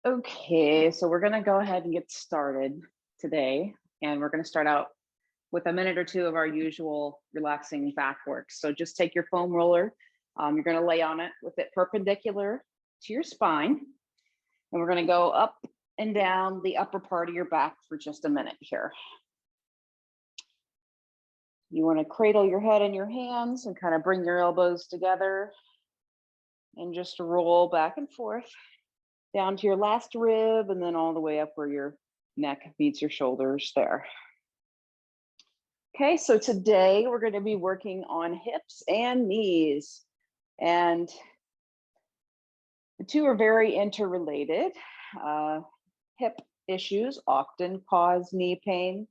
Okay, so we're gonna go ahead and get started today, and we're gonna start out with a minute or two of our usual relaxing back work. So just take your foam roller, you're gonna lay on it with it perpendicular to your spine, and we're gonna go up and down the upper part of your back for just a minute here. You wanna cradle your head in your hands and kind of bring your elbows together and just roll back and forth down to your last rib and then all the way up where your neck meets your shoulders there. Okay, so today we're going to be working on hips and knees, and the two are very interrelated. Hip issues often cause knee pain.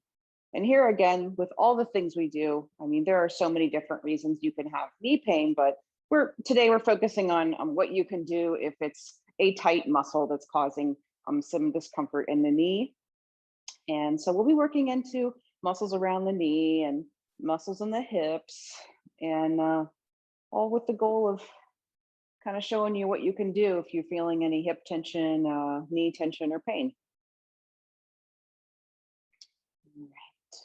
And here again, with all the things we do, I mean, there are so many different reasons you can have knee pain, but today we're focusing on what you can do if it's a tight muscle that's causing some discomfort in the knee. And so we'll be working into muscles around the knee and muscles in the hips, and all with the goal of kind of showing you what you can do if you're feeling any hip tension, knee tension, or pain. All right.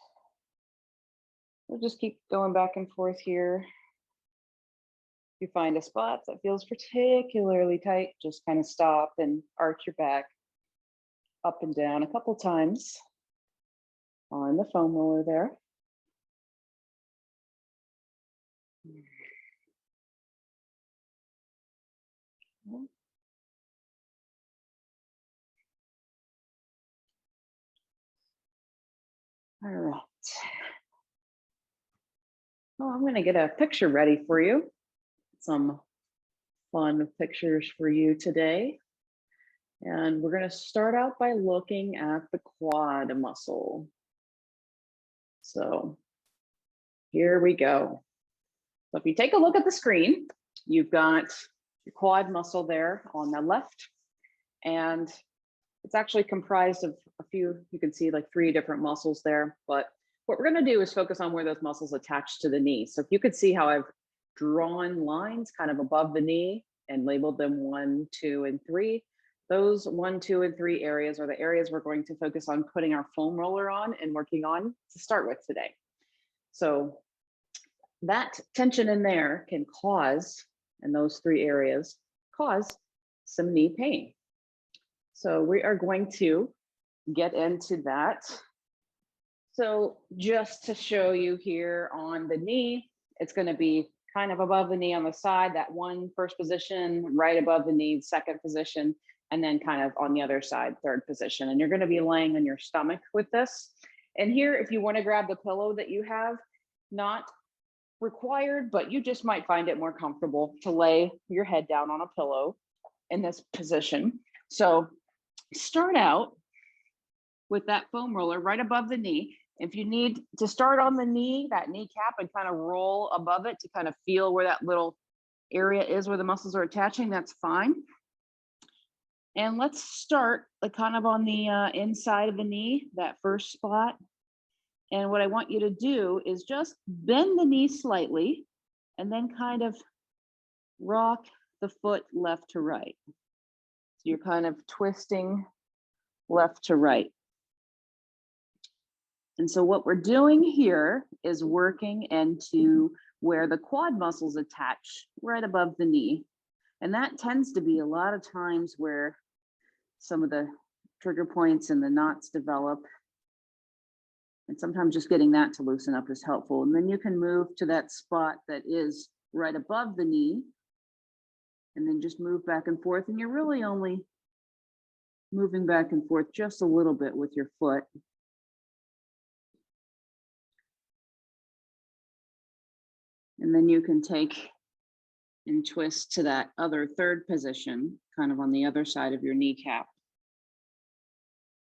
We'll just keep going back and forth here. If you find a spot that feels particularly tight, just kind of stop and arch your back up and down a couple times on the foam roller there. All right. Well, I'm going to get a picture ready for you. Some fun pictures for you today. And we're going to start out by looking at the quad muscle. So here we go. So if you take a look at the screen, you've got your quad muscle there on the left, and it's actually comprised of a few, you can see like 3 different muscles there, but what we're going to do is focus on where those muscles attach to the knee. So if you could see how I've drawn lines kind of above the knee and labeled them 1, 2, and 3. Those 1, 2, and 3 areas are the areas we're going to focus on putting our foam roller on and working on to start with today. So that tension in there can cause, in those 3 areas, cause some knee pain. So we are going to get into that. So just to show you here on the knee, it's going to be kind of above the knee on the side, that first position, right above the knee, second position, and then kind of on the other side, third position. And you're going to be laying on your stomach with this. And here, if you want to grab the pillow that you have, not required, but you just might find it more comfortable to lay your head down on a pillow in this position. So start out with that foam roller right above the knee. If you need to start on the knee, that kneecap, and kind of roll above it to kind of feel where that little area is where the muscles are attaching, that's fine. And let's start kind of on the inside of the knee, that first spot. And what I want you to do is just bend the knee slightly and then kind of rock the foot left to right. So you're kind of twisting left to right. And so what we're doing here is working into where the quad muscles attach right above the knee. And that tends to be a lot of times where some of the trigger points and the knots develop. And sometimes just getting that to loosen up is helpful. And then you can move to that spot that is right above the knee, and then just move back and forth. And you're really only moving back and forth just a little bit with your foot. And then you can take and twist to that other third position, kind of on the other side of your kneecap.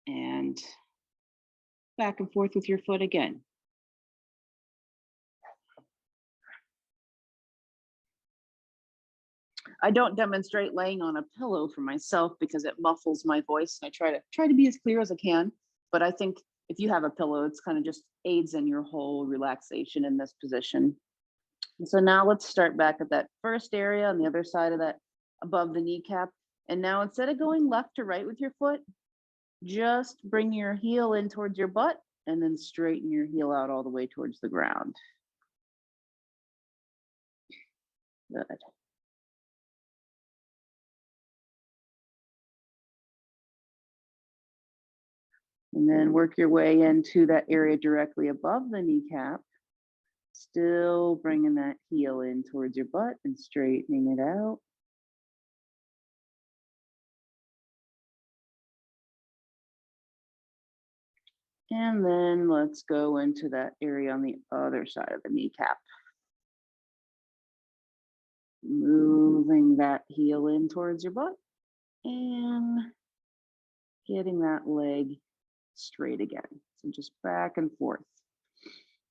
And back and forth with your foot again. I don't demonstrate laying on a pillow for myself because it muffles my voice. And I try to be as clear as I can. But I think if you have a pillow, it's kind of just aids in your whole relaxation in this position. And so now let's start back at that first area on the other side of that above the kneecap. And now instead of going left to right with your foot, just bring your heel in towards your butt and then straighten your heel out all the way towards the ground. Good. And then work your way into that area directly above the kneecap. Still bringing that heel in towards your butt and straightening it out. And then let's go into that area on the other side of the kneecap. Moving that heel in towards your butt and getting that leg straight again. So just back and forth.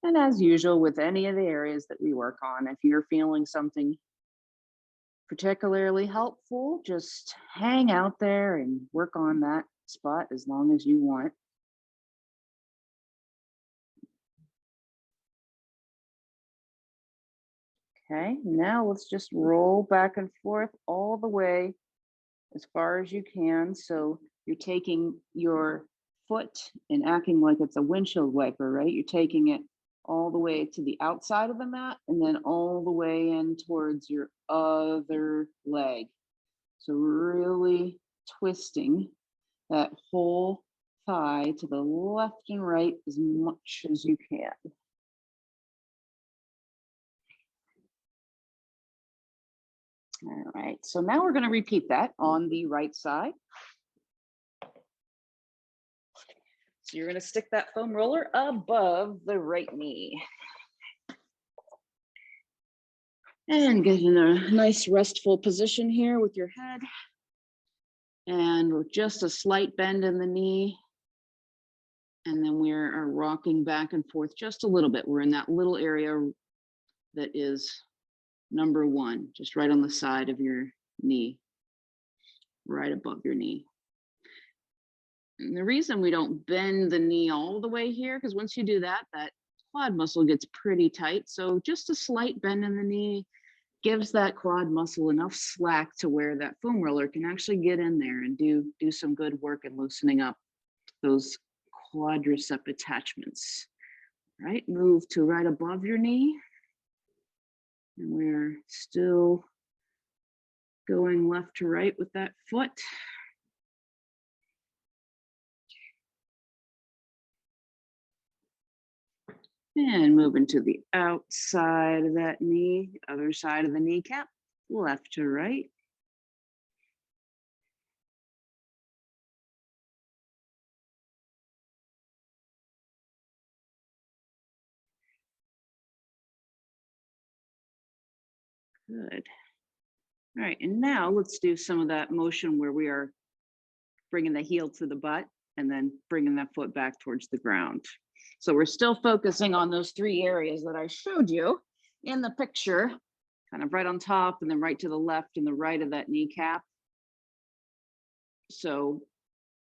And as usual, with any of the areas that we work on, if you're feeling something particularly helpful, just hang out there and work on that spot as long as you want. Okay, now let's just roll back and forth all the way as far as you can. So you're taking your foot and acting like it's a windshield wiper, right? You're taking it all the way to the outside of the mat and then all the way in towards your other leg. So really twisting that whole thigh to the left and right as much as you can. All right, so now we're going to repeat that on the right side. So you're going to stick that foam roller above the right knee. And get in a nice restful position here with your head. And with just a slight bend in the knee. And then we are rocking back and forth just a little bit. We're in that little area that is number one, just right on the side of your knee, right above your knee. And the reason we don't bend the knee all the way here, because once you do that, that quad muscle gets pretty tight. So just a slight bend in the knee gives that quad muscle enough slack to where that foam roller can actually get in there and do some good work and loosening up those quadricep attachments. Right, move to right above your knee. And we're still going left to right with that foot. And moving to the outside of that knee, the other side of the kneecap, left to right. Good. All right, and now let's do some of that motion where we are bringing the heel to the butt and then bringing that foot back towards the ground. So we're still focusing on those three areas that I showed you in the picture, kind of right on top and then right to the left and the right of that kneecap. So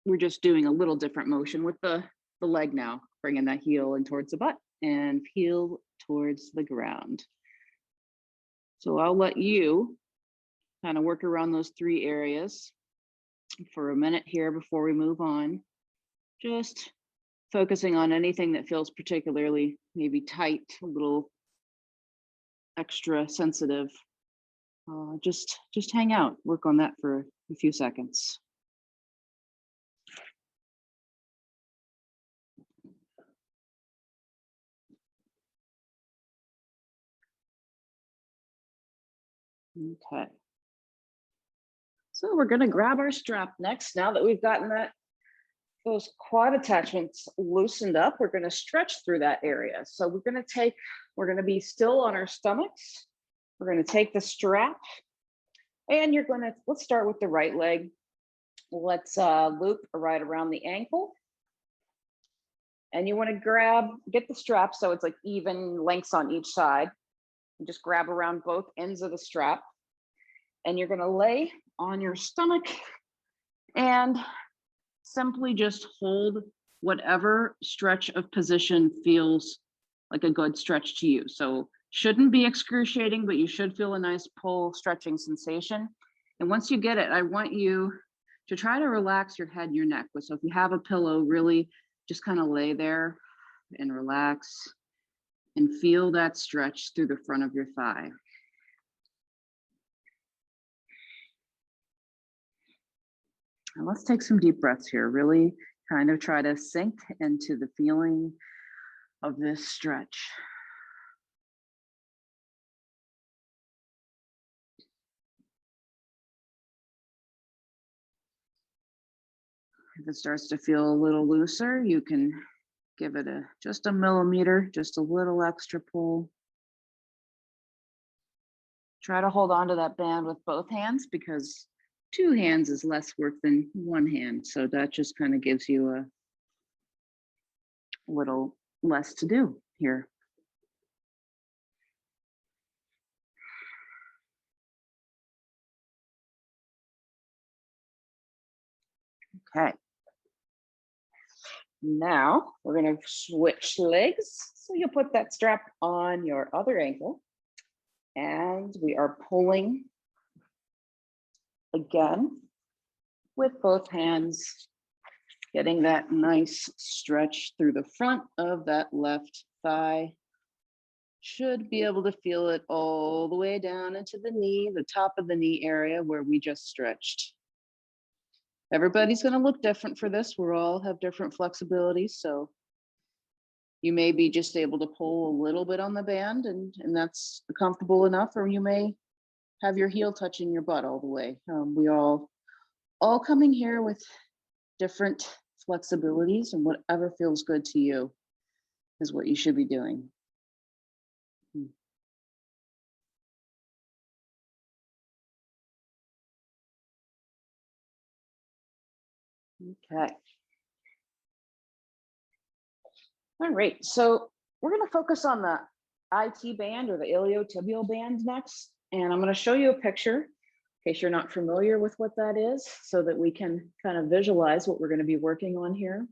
we're just doing a little different motion with the leg now, bringing that heel in towards the butt and heel towards the ground. So I'll let you kind of work around those three areas for a minute here before we move on. Just focusing on anything that feels particularly maybe tight, a little extra sensitive. Just hang out, work on that for a few seconds. Okay. So we're going to grab our strap next. Now that we've gotten those quad attachments loosened up, we're going to stretch through that area. So we're going to be still on our stomachs. We're going to take the strap and let's start with the right leg. Let's loop right around the ankle. And you want to get the strap so it's like even lengths on each side. And just grab around both ends of the strap. And you're going to lay on your stomach and simply just hold whatever stretch of position feels like a good stretch to you. So shouldn't be excruciating, but you should feel a nice pull stretching sensation. And once you get it, I want you to try to relax your head and your neck. So if you have a pillow, really just kind of lay there and relax and feel that stretch through the front of your thigh. And let's take some deep breaths here. Really kind of try to sink into the feeling of this stretch. If it starts to feel a little looser, you can give it just a millimeter, just a little extra pull. Try to hold on to that band with both hands, because 2 hands is less work than 1 hand. So that just kind of gives you a little less to do here. Okay. Now we're going to switch legs. So you'll put that strap on your other ankle, and we are pulling again with both hands, getting that nice stretch through the front of that left thigh. Should be able to feel it all the way down into the knee, the top of the knee area where we just stretched. Everybody's going to look different for this. We all have different flexibilities. So you may be just able to pull a little bit on the band, and that's comfortable enough, or you may have your heel touching your butt all the way. We all coming here with different flexibilities, and whatever feels good to you is what you should be doing. Okay. All right, so we're going to focus on the IT band, or the iliotibial band, next. And I'm going to show you a picture in case you're not familiar with what that is, so that we can kind of visualize what we're going to be working on here.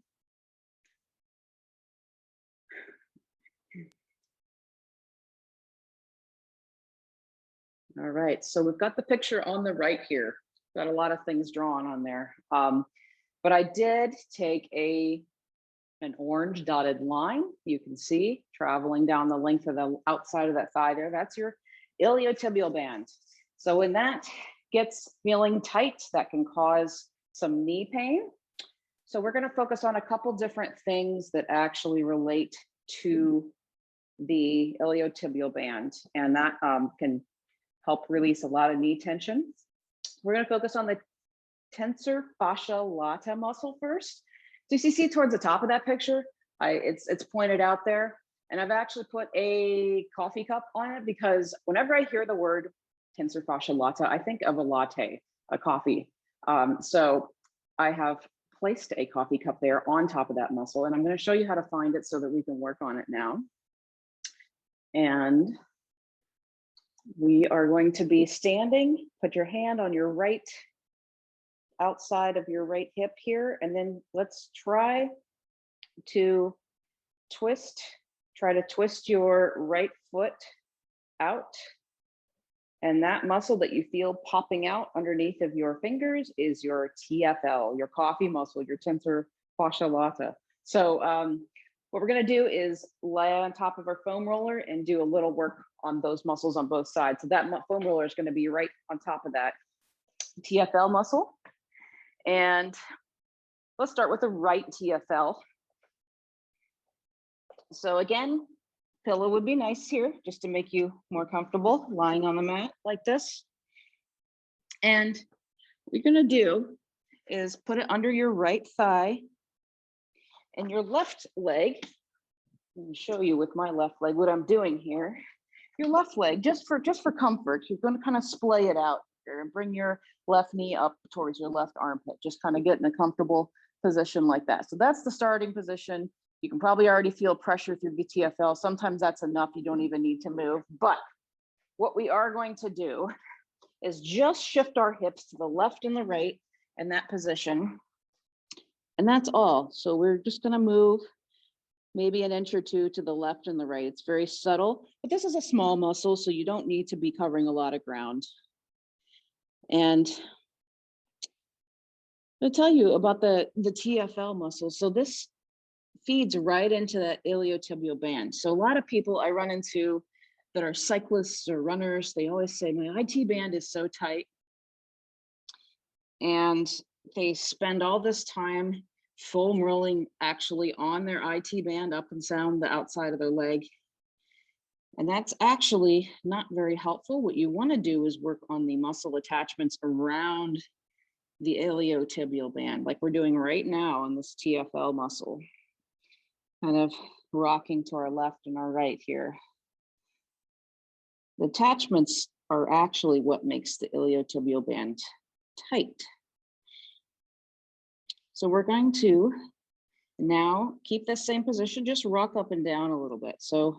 All right, so we've got the picture on the right here. Got a lot of things drawn on there. But I did take an orange dotted line, you can see, traveling down the length of the outside of that thigh there. That's your iliotibial band. So when that gets feeling tight, that can cause some knee pain. So we're going to focus on a couple different things that actually relate to the iliotibial band, and that can help release a lot of knee tension. We're going to focus on the Tensor fascia latae muscle first. So you see towards the top of that picture, it's pointed out there, and I've actually put a coffee cup on it, because whenever I hear the word tensor fascia latae, I think of a latte, a coffee. So I have placed a coffee cup there on top of that muscle, and I'm going to show you how to find it so that we can work on it now. And we are going to be standing. Put your hand on your right outside of your right hip here, and then let's try to twist your right foot out, and that muscle that you feel popping out underneath of your fingers is your TFL, your coffee muscle, your tensor fascia latae. So what we're going to do is lay on top of our foam roller and do a little work on those muscles on both sides. So that foam roller is going to be right on top of that TFL muscle. And let's start with the right TFL. So again, pillow would be nice here, just to make you more comfortable lying on the mat like this. And what you're going to do is put it under your right thigh, and your left leg. Let me show you with my left leg what I'm doing here. Your left leg, just for comfort, you're going to kind of splay it out here and bring your left knee up towards your left armpit. Just kind of get in a comfortable position like that. So that's the starting position. You can probably already feel pressure through the TFL. Sometimes that's enough. You don't even need to move. But what we are going to do is just shift our hips to the left and the right in that position. And that's all. So we're just going to move maybe an inch or two to the left and the right. It's very subtle, but this is a small muscle, so you don't need to be covering a lot of ground. And I'll tell you about the TFL muscle. So this feeds right into that iliotibial band. So a lot of people I run into that are cyclists or runners, they always say, my IT band is so tight. And they spend all this time foam rolling actually on their IT band up and down the outside of their leg. And that's actually not very helpful. What you want to do is work on the muscle attachments around the iliotibial band, like we're doing right now on this TFL muscle. Kind of rocking to our left and our right here. The attachments are actually what makes the iliotibial band tight. So we're going to now keep this same position, just rock up and down a little bit. So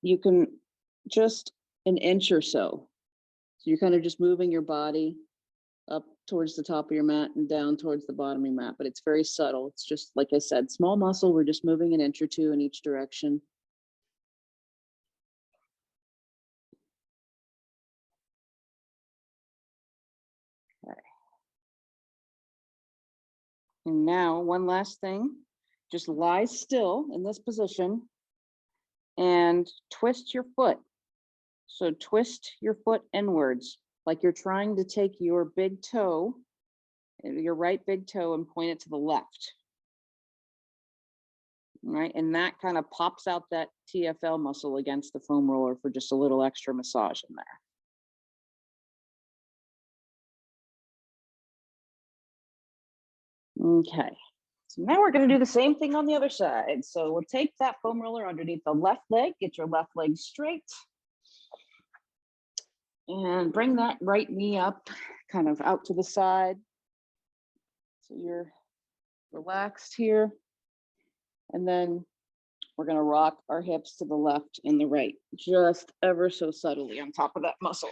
you can just an inch or so. So you're kind of just moving your body up towards the top of your mat and down towards the bottom of your mat, but it's very subtle. It's just, like I said, small muscle. We're just moving an inch or two in each direction. Okay. And now one last thing, just lie still in this position and twist your foot. So twist your foot inwards, like you're trying to take your big toe, your right big toe, and point it to the left. Right, and that kind of pops out that TFL muscle against the foam roller for just a little extra massage in there. Okay, so now we're going to do the same thing on the other side. So we'll take that foam roller underneath the left leg, get your left leg straight, and bring that right knee up, kind of out to the side. So you're relaxed here. And then we're going to rock our hips to the left and the right, just ever so subtly on top of that muscle.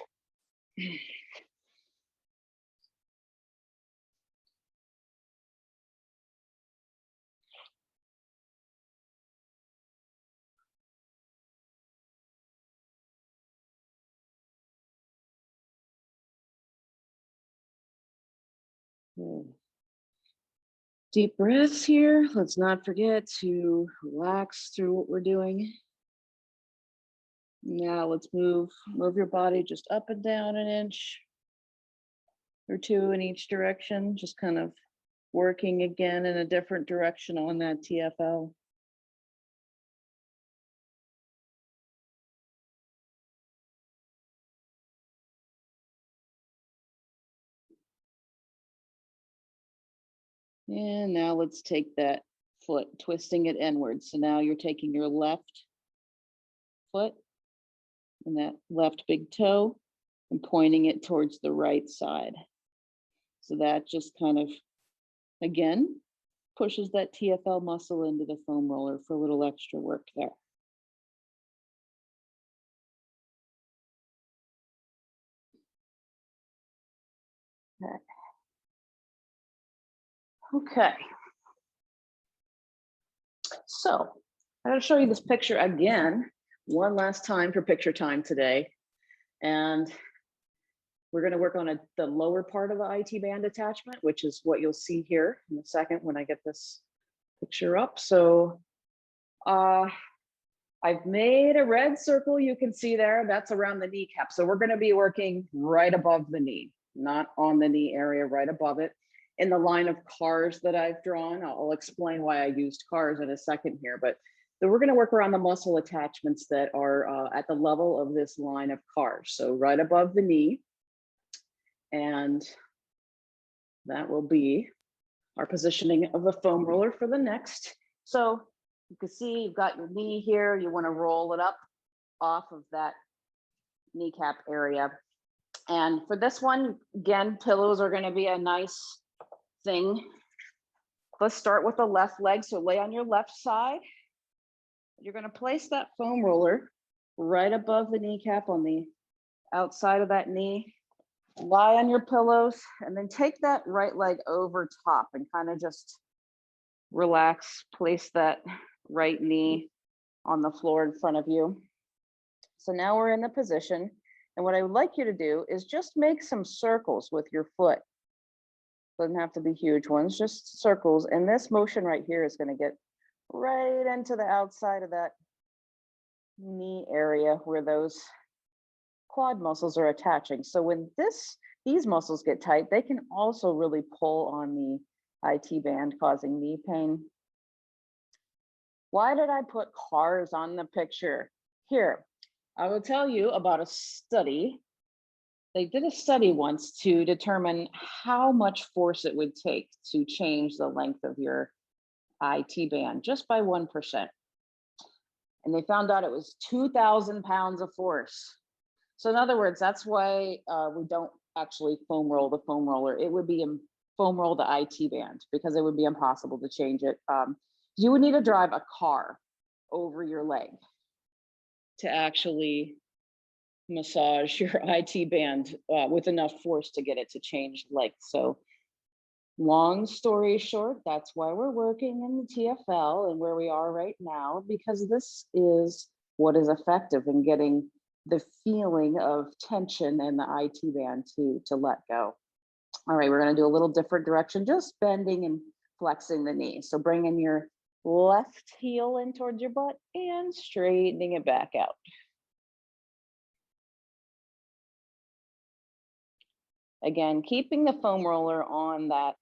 Deep breaths here. Let's not forget to relax through what we're doing. Now let's move your body just up and down an inch or two in each direction, just kind of working again in a different direction on that TFL. And now let's take that foot, twisting it inward. So now you're taking your left foot and that left big toe and pointing it towards the right side. So that just kind of, again, pushes that TFL muscle into the foam roller for a little extra work there. Okay. So I'm going to show you this picture again, one last time for picture time today. And we're going to work on the lower part of the IT band attachment, which is what you'll see here in a second when I get this picture up. So I've made a red circle, you can see there, that's around the kneecap. So we're going to be working right above the knee, not on the knee area, right above it. In the line of cars that I've drawn, I'll explain why I used cars in a second here, but so we're going to work around the muscle attachments that are at the level of this line of cars. So right above the knee, and that will be our positioning of the foam roller for the next. So you can see you've got your knee here, you want to roll it up off of that kneecap area. And for this one, again, pillows are going to be a nice thing. Let's start with the left leg. So lay on your left side. You're going to place that foam roller right above the kneecap on the outside of that knee. Lie on your pillows and then take that right leg over top and kind of just relax. Place that right knee on the floor in front of you. So now we're in the position And what I would like you to do is just make some circles with your foot. Doesn't have to be huge ones, just circles. And this motion right here is going to get right into the outside of that knee area where those quad muscles are attaching. So when these muscles get tight, they can also really pull on the IT band, causing knee pain. Why did I put cars on the picture? Here, I will tell you about a study. They did a study once to determine how much force it would take to change the length of your IT band just by 1%. And they found out it was 2,000 pounds of force. So in other words, that's why we don't actually foam roll the foam roller. It would be foam roll the IT band because it would be impossible to change it. You would need to drive a car over your leg to actually massage your IT band with enough force to get it to change length. So long story short, that's why we're working in the TFL and where we are right now, because this is what is effective in getting the feeling of tension in the IT band to let go. All right, we're going to do a little different direction, just bending and flexing the knee. So bringing your left heel in towards your butt and straightening it back out. Again, keeping the foam roller on that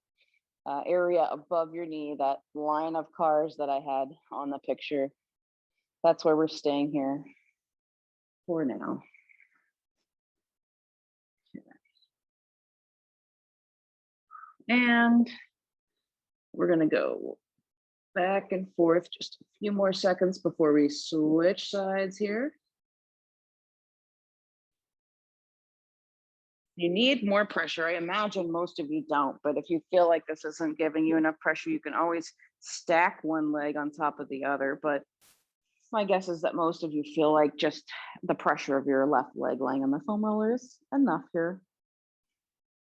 area above your knee, that line of cars that I had on the picture. That's where we're staying here for now. And we're going to go back and forth just a few more seconds before we switch sides here. You need more pressure. I imagine most of you don't, but if you feel like this isn't giving you enough pressure, you can always stack one leg on top of the other. But my guess is that most of you feel like just the pressure of your left leg laying on the foam roller is enough here.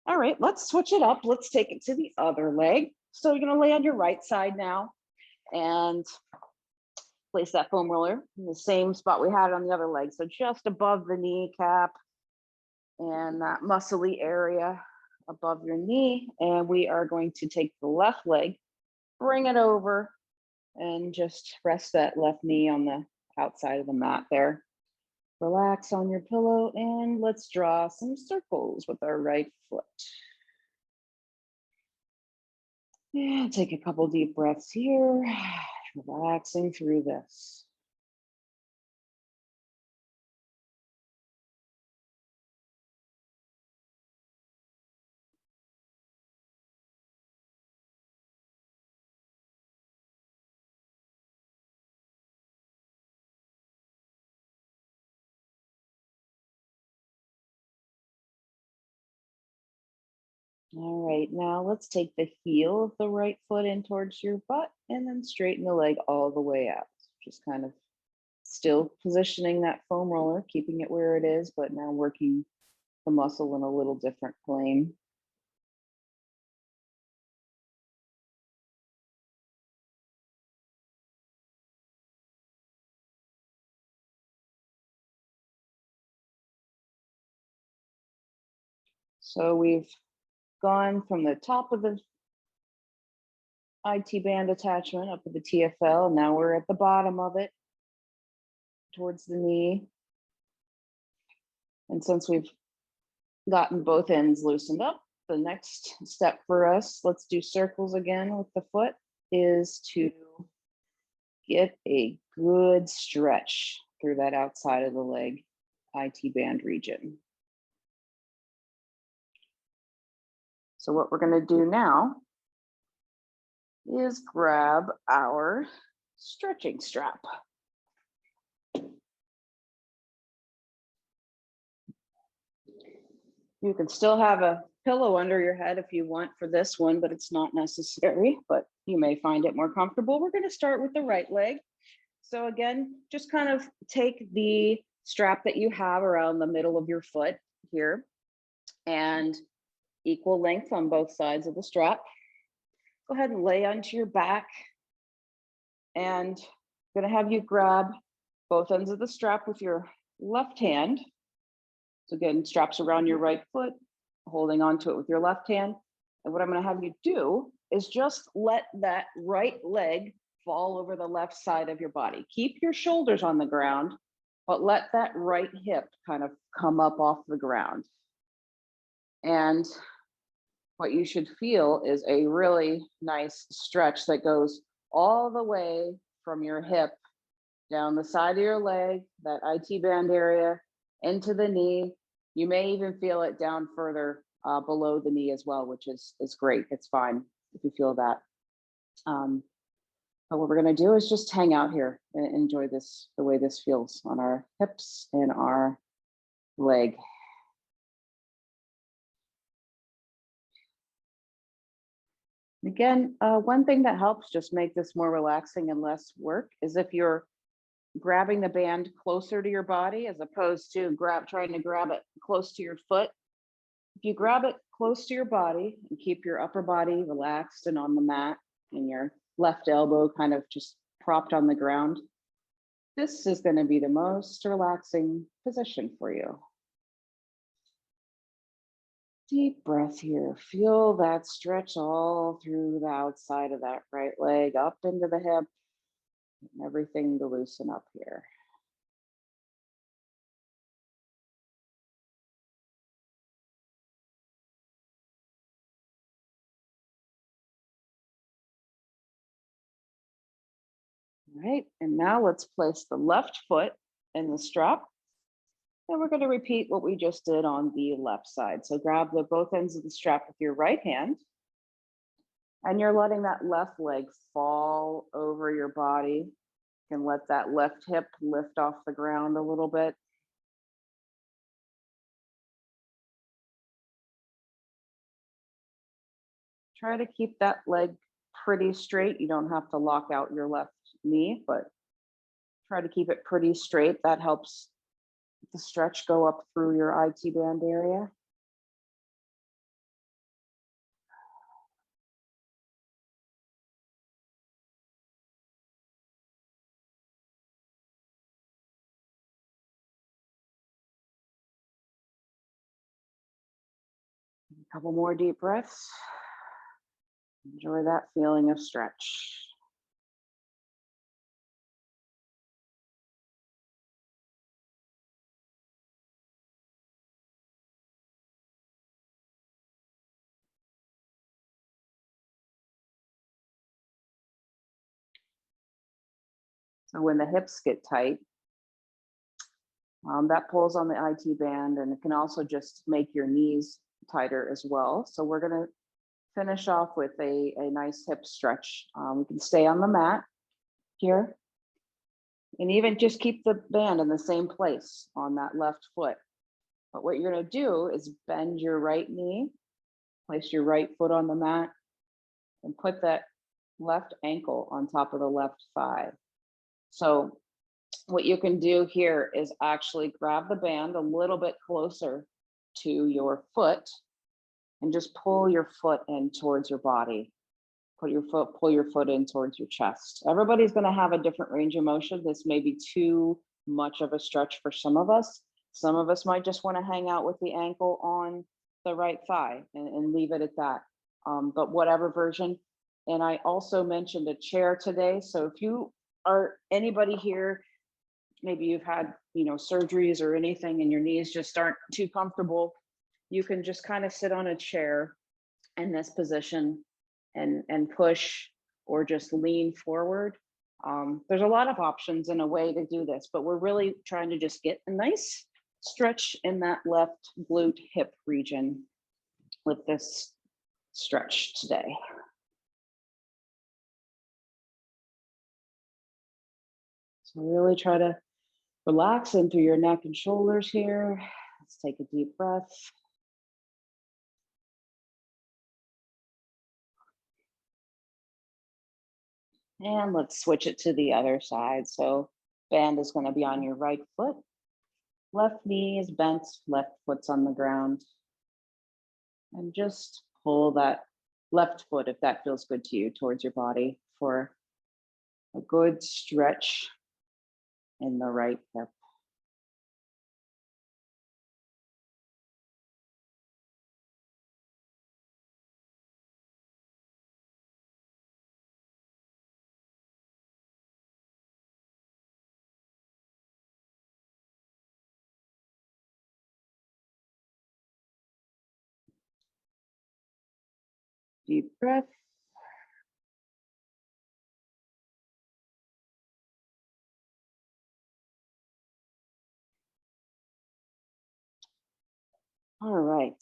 All right, let's switch it up. Let's take it to the other leg. So you're going to lay on your right side now and place that foam roller in the same spot we had on the other leg. So just above the kneecap and that muscly area above your knee. And we are going to take the left leg, bring it over, and just rest that left knee on the outside of the mat there. Relax on your pillow and let's draw some circles with our right foot. And take a couple deep breaths here, relaxing through this. All right, now let's take the heel of the right foot in towards your butt and then straighten the leg all the way out. Just kind of still positioning that foam roller, keeping it where it is, but now working the muscle in a little different plane. So we've gone from the top of the IT band attachment up to the TFL. Now we're at the bottom of it towards the knee. And since we've gotten both ends loosened up, the next step for us, let's do circles again with the foot, is to get a good stretch through that outside of the leg IT band region. So what we're going to do now is grab our stretching strap. You can still have a pillow under your head if you want for this one, but it's not necessary, but you may find it more comfortable. We're going to start with the right leg. So again, just kind of take the strap that you have around the middle of your foot here and equal length on both sides of the strap. Go ahead and lay onto your back, and I'm going to have you grab both ends of the strap with your left hand. So again, straps around your right foot, holding onto it with your left hand. And what I'm going to have you do is just let that right leg fall over the left side of your body. Keep your shoulders on the ground, but let that right hip kind of come up off the ground. And what you should feel is a really nice stretch that goes all the way from your hip down the side of your leg, that IT band area, into the knee. You may even feel it down further below the knee as well, which is great. It's fine if you feel that. But what we're going to do is just hang out here and enjoy this, the way this feels on our hips and our leg. Again, one thing that helps just make this more relaxing and less work is if you're grabbing the band closer to your body as opposed to trying to grab it close to your foot. If you grab it close to your body and keep your upper body relaxed and on the mat and your left elbow kind of just propped on the ground, this is going to be the most relaxing position for you. Deep breath here. Feel that stretch all through the outside of that right leg, up into the hip, and everything to loosen up here. All right, and now let's place the left foot in the strap. And we're going to repeat what we just did on the left side. So grab both ends of the strap with your right hand. And you're letting that left leg fall over your body. You can let that left hip lift off the ground a little bit. Try to keep that leg pretty straight. You don't have to lock out your left knee, but try to keep it pretty straight. That helps the stretch go up through your IT band area. A couple more deep breaths. Enjoy that feeling of stretch. So when the hips get tight, that pulls on the IT band, and it can also just make your knees tighter as well. So we're going to finish off with a nice hip stretch. We can stay on the mat here, and even just keep the band in the same place on that left foot. But what you're going to do is bend your right knee, place your right foot on the mat, and put that left ankle on top of the left thigh. So what you can do here is actually grab the band a little bit closer to your foot and just pull your foot in towards your body. Pull your foot in towards your chest. Everybody's going to have a different range of motion. This may be too much of a stretch for some of us. Some of us might just want to hang out with the ankle on the right thigh and leave it at that. But whatever version. And I also mentioned a chair today. So if you are anybody here, maybe you've had, surgeries or anything and your knees just aren't too comfortable, you can just kind of sit on a chair in this position and push or just lean forward. There's a lot of options and a way to do this, but we're really trying to just get a nice stretch in that left glute hip region with this stretch today. So really try to relax in through your neck and shoulders here. Let's take a deep breath. And let's switch it to the other side. So band is going to be on your right foot. Left knee is bent, left foot's on the ground. And just pull that left foot, if that feels good to you, towards your body for a good stretch in the right hip. Deep breath. All right.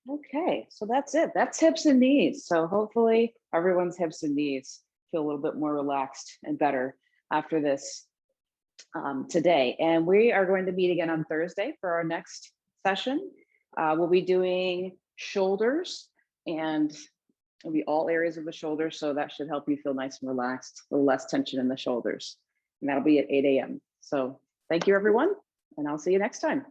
Okay, so that's it. That's hips and knees. So hopefully everyone's hips and knees feel a little bit more relaxed and better after this today. And we are going to meet again on Thursday for our next session. We'll be doing shoulders, and it'll be all areas of the shoulder. So that should help you feel nice and relaxed, a little less tension in the shoulders. And that'll be at 8 a.m. So thank you, everyone. And I'll see you next time.